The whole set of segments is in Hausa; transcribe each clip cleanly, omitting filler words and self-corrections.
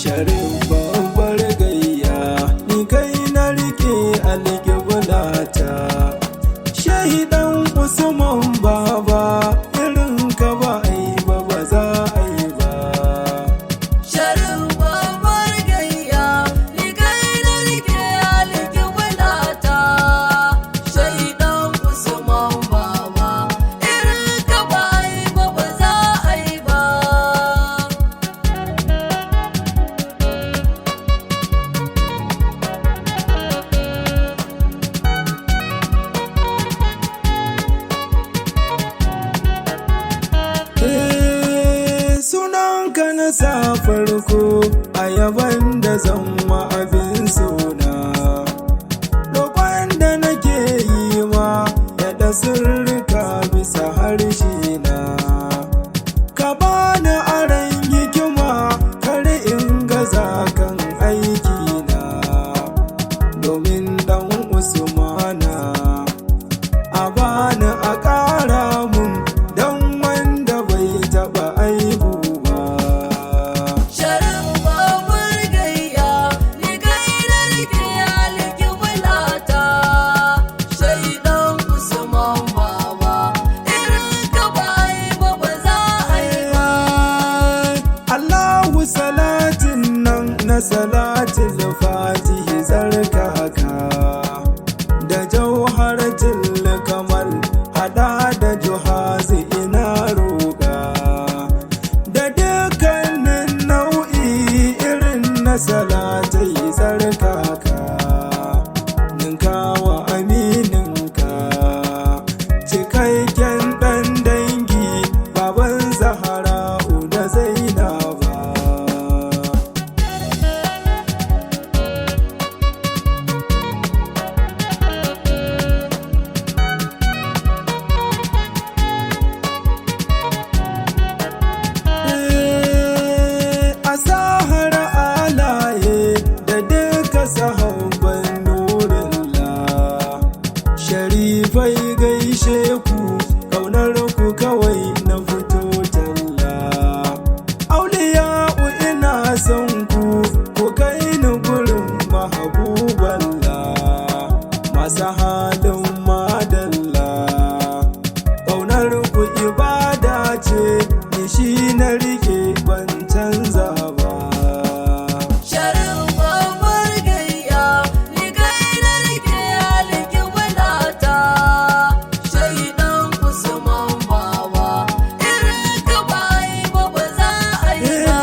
Sharif babbar gayya, ni kai na rike alƙiblata. Shahidan Usman baba, irin ka ba ai ba ba za a yi ba. Sharif babbar gayya, ni kai na rike alƙiblata. Shahidan Usman baba, irin ka ba ai ba ba za a yi ba. Sunanka na sa farko a yaban da zama abin suna. Roƙon da nake yi ma da sirrika bisa harshe na. Ka bani aron hikima kar in gaza kan aiki na. Domin ɗan Usmana a bani a ƙara mun don wanda bai taɓa aibu ba. Sharif babbar gayya, ni kai na rike alƙiblata. Shahidan Usman baba, irin ka ba ai ba ba za a yi ba. Allahu salatin nan na salatin fatihi tsarkaka da jauharatul kamal hada da juhazi ina roƙa da dukkanin nau'i irin na salatai tsarkaka ninkawa amininka cikakken ɗan dangi baban zahara'u da zainaba. A sahara alaye da duka sahabban nurullah, sharifai gaishe ku kaunar ku kawai na fito talla. Auliya'u ina son ku kai ni gurin mahabuballa masu halin madalla. Kaunar ku ibada ce, ni shi na rike ban canza ba. Sharif babbar gayya, ni kai na rike alƙiblata. Shahidan Usman baba, irin ka ba ai ba ba za a yi ba.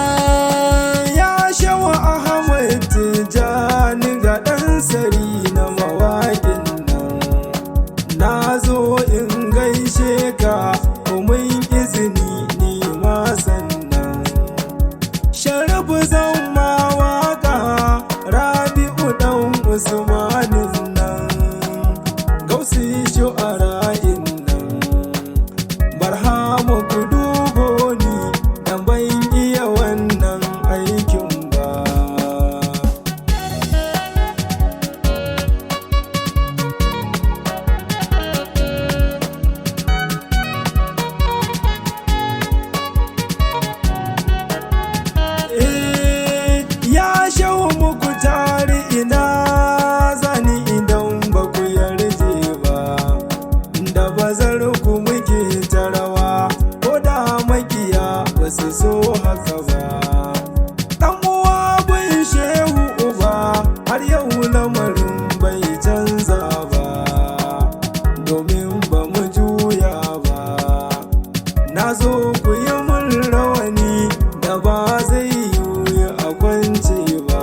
Ya shawa Ahmad Tijani ga ɗan sari na mawaƙin nan. Na zo in gaishe ka, mun izini ni ma sannan. Sharafu zan ma waƙa, Rabi'u ɗan Usmanin nan. Gausi shu'ara'in nan. Barhama ku dubo ni, dan ban iya wannan aikin ba. Ya shawo muku tare ina zani idan ba ku yarje ba. Da bazar ku muke tarawa ko da makiya ba su so haka ba. Ɗan uwa bin shehu uba har yau lamarin bai canza ba. Domin ba mu juya ba. Na zo ku yi mun rawani da ba zai yi a kwance ba.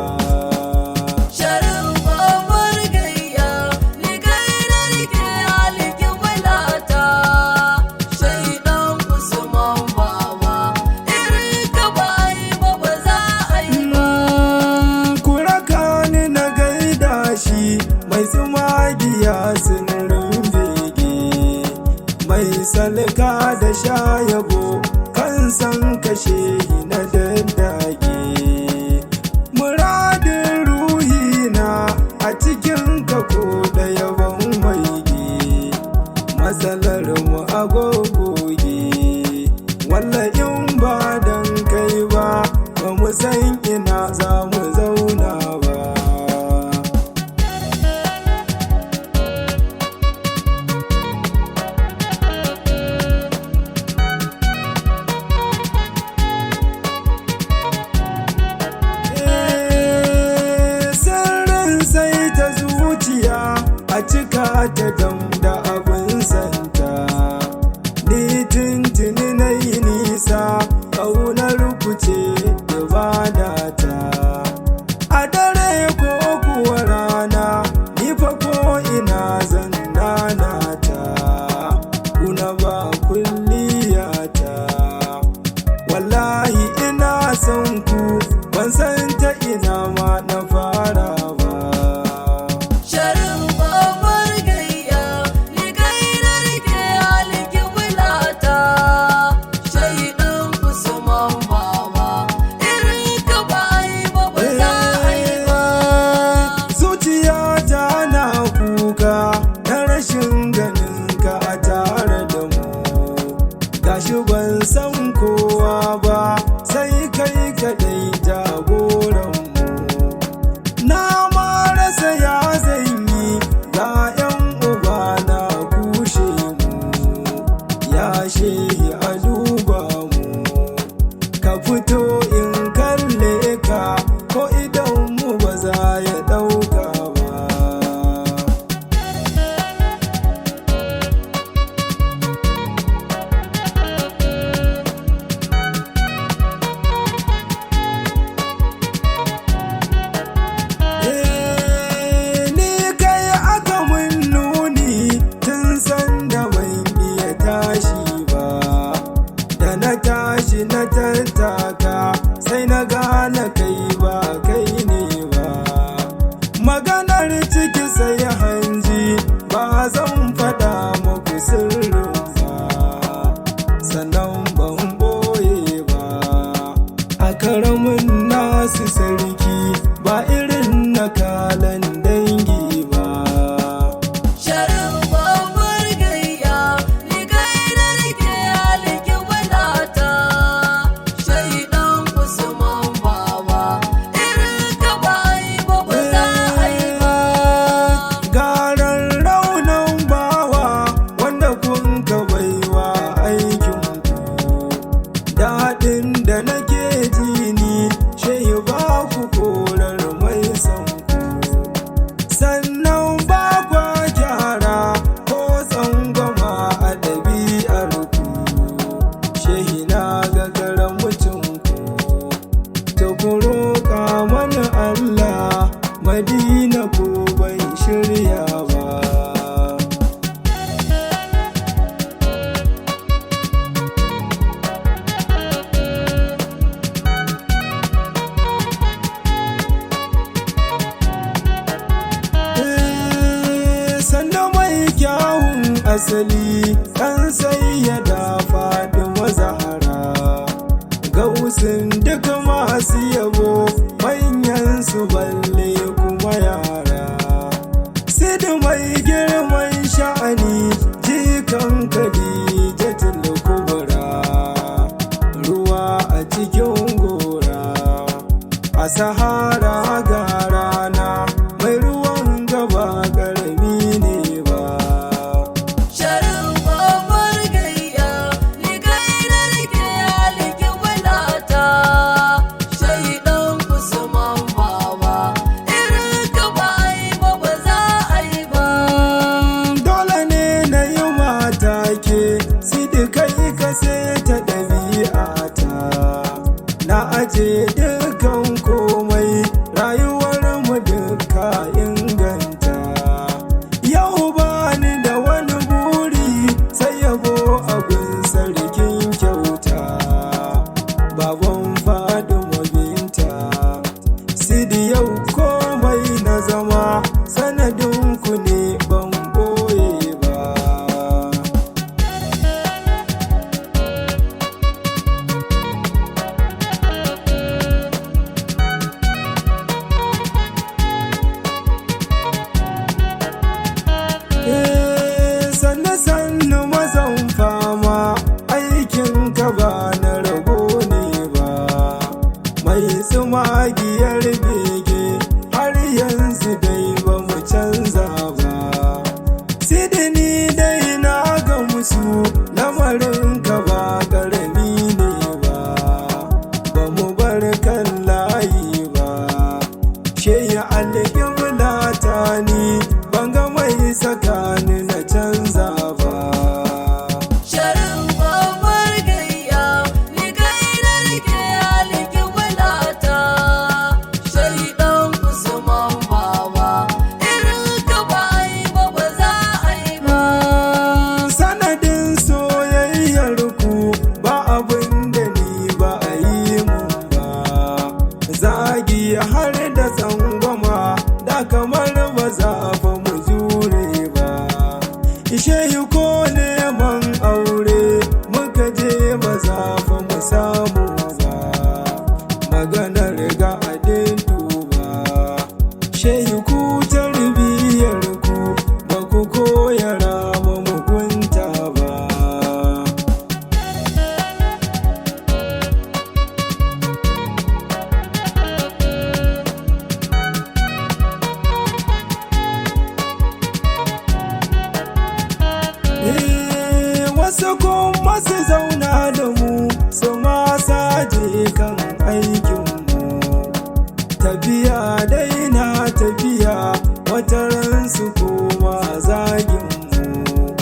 Sharif babbar gayya, ni kai na rike alƙiblata. Shahidan Usman baba, irin ka ba ai ba ba za a yi ba. Ku raka ni na gaida shi mai tsumagiya sirrin bege, mai salka da shayabo kan san kashe na daddage. Muradin ruhina a cikin ka ko da yaban maige, matsalar mu agogoge. Walla in ba dan kai ba, ba mu san ina za ta dam da abin santa. Ni tintini na yi nisa, ƙaunar ku ce ibadata. A dare ko kuwa rana, ni fa ko ina zan nanata. Kuna ba kulliyata, wallahi ina son ku, ban san ta ina ma na fara ba. Sharin babbar gayya, ni gairar ke alƙiblata. Shaidan Usman baba, irin ka ba a yi ba, ba za a yi ba. Zuciyata na kuka na rashin ganin ka a tare da mu. Gashi ban san kowa ba, sai kai kadai jagoranmu. Na ma rasa ya zanyi, ga 'yan uba na kushe mu. Ya shehi a duba mu, ka fito in kalle ka, ko idan mu ba za ya ɗauka ba. Ni kai aka mun nuni tun sanda ban iya tashi ba. Da na tashi na tattaka, sai na gane kai ba kai ne ba. Maganar ciki sai hanji, ba zan faɗa muku sirrin ba. Sannan ban ɓoye ba, a karamin nasu sarki, ba irin na kalan dangi ba. Sharin babbar gayya, ni gairar ke alƙiblata. Shaidan Usman baba, irin ka ba a yi ba, ba za a yi ba. Garan raunan bawa, wanda kun ka baiwa aikin ku. Daɗin da nake ji ni, shehi ba ku korar mai son ku. Sannan ba kwa gyara ko tsangwama a ɗabi'ar ku. Shehi na gagara mutum ku, ta ku roƙa mana Allah, Madina ko bai shirya ba. Sanda mai kyawun asali, ɗan sayyada Fatima Zahra. Gausin duka masu yabo, manyan su balle kuma yara. Sidi mai girman sha'ani, jikan Khadijatul Kubra. Ruwa a cikin gora, a Sahara ga rana, mai ruwan gaba ƙarami ne ba. Sharin babbar gayya, ni gairar ke alƙiblata. Shaidan Usman baba, irin ka ba a yi ba, ba za a yi ba. Dole ne na yi mata ke, Sidi kai ka ta ɗabi'ata. Na aje dukan komai, rayuwar mu duka inganta. Yau ba ni da wani buri, sai yabo abin sarkin kyauta. Baban Fatima binta, Sidi yau komai na zama, sanadin ku ne ban ɓoye ba. Sannu mazan fama, aikin ka ba na rago ne ba. Mai tsumagiyar bege, har yanzu dai ba mu canza ba. Sidi ni dai na ga musu, lamarin ka ba ƙarami ne ba. Ba mu bar kan layi ba, shehi alƙibla ta ni, ban ga mai saka zagi har da tsangwama da kamar ba za fa mu jure ba. Shehu ko neman aure muka je ba za fa mu samu ba, maganar ga adin duba. Shehu ku tarbiyyar ku ba ku koyara ma mugunta ba. Wasu kuma su zauna da mu su ma saje kan aikinmu, tafiya daina tafiya wataran su koma zaginmu.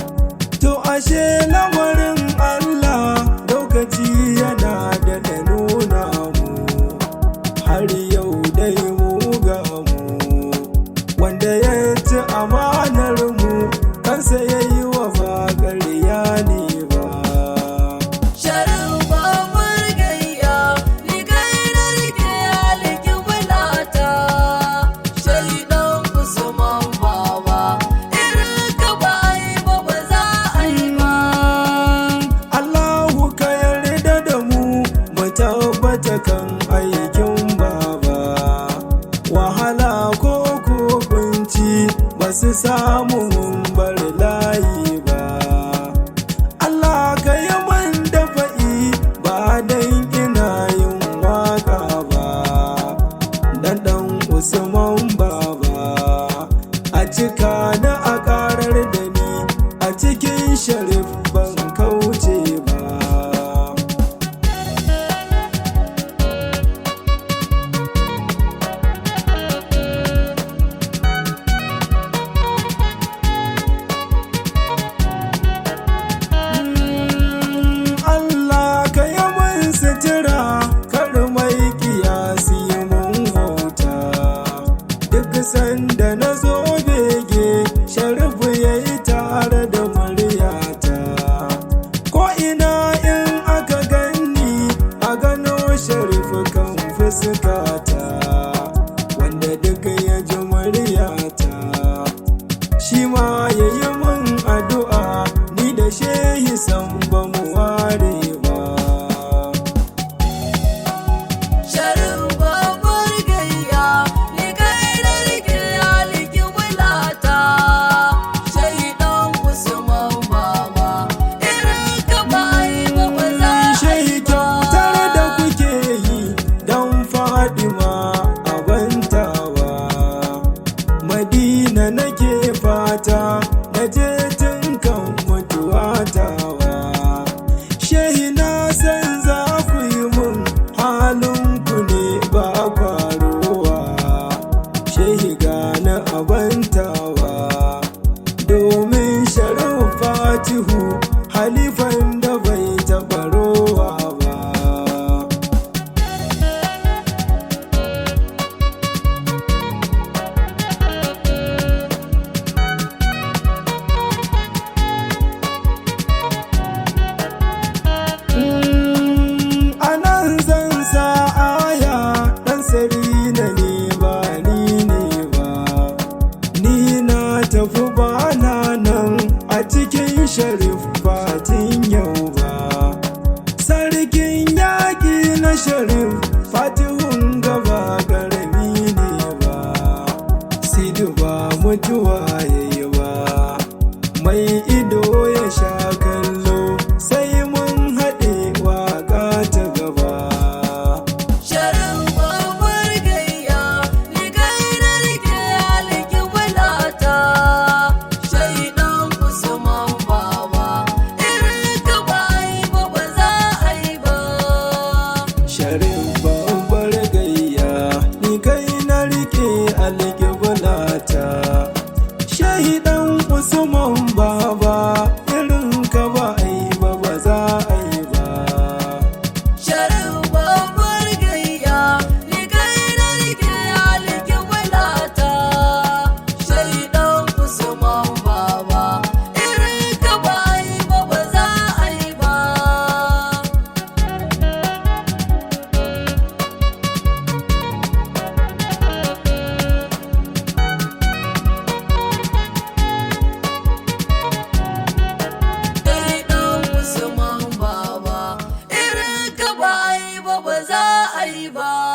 To ashe lamarin Allah lokaci yana da nuna mu, har yau dai mu ga mu, wanda ya ci amanar mu kansa ya yi wa ƙarya ne ba. Sharin babbar gayya ni kai na rike alikin bulata, shaidan Usman baba irin ka ba yi ba ba za a yi ba. Allahu ka yarda da mu mu tabbata kan aikin baba, wahala ko kunci ba su samu mun bar layi ba. Allah ka yi man dafa'i ba dan ina yin waka ba, dan dan Usman baba a cika na a karar da ni a cikin Sharif ban kauce ba. Allah ka yi mun sutura kar mai kiyasi mun hauta, duk sanda na zo bege Sharifu ya yi tare da muryata. Ko ina in aka ganni a gano Sharifu kan fuskata, wanda duk ya ji muryata shi ma ya yi mun addu'a, ni da shehi san ba mu ware ba. Sharin babbar gayya ni kai na rike alikin bulata, shaidan Usman baba irin ka ba yi ba ba za a Shehi yi ba. kyautar da kuke yi don Fadima a bantawa, Madina nake fata na je tun kan mutuwa tawa. Shehi na san za ku yi mun halinku ne ba kwarowa, shehi gane a bantawa domin Sharif Fatihu halifan da bai taɓa rowa ba. Anan zan sa aya ɗan sarina ne ba ni ne ba, ni na tafi ba na nan a cikin Sharif Fatin yau ba. Sarkin yaƙi na Sharif Fatihun gaba ƙarami ne ba, Sidu ba mutuwa ya yi ba, mai ido ya sha kallo sai mun haɗe waƙa ta gaba. Sharin babbar gayya ni kai na rike alikin bulata, shaidan Usman baba irin ka ba yi ba ba za a yi ba. Sharif babbar gayya ni kai na rike alƙiblata, kai ba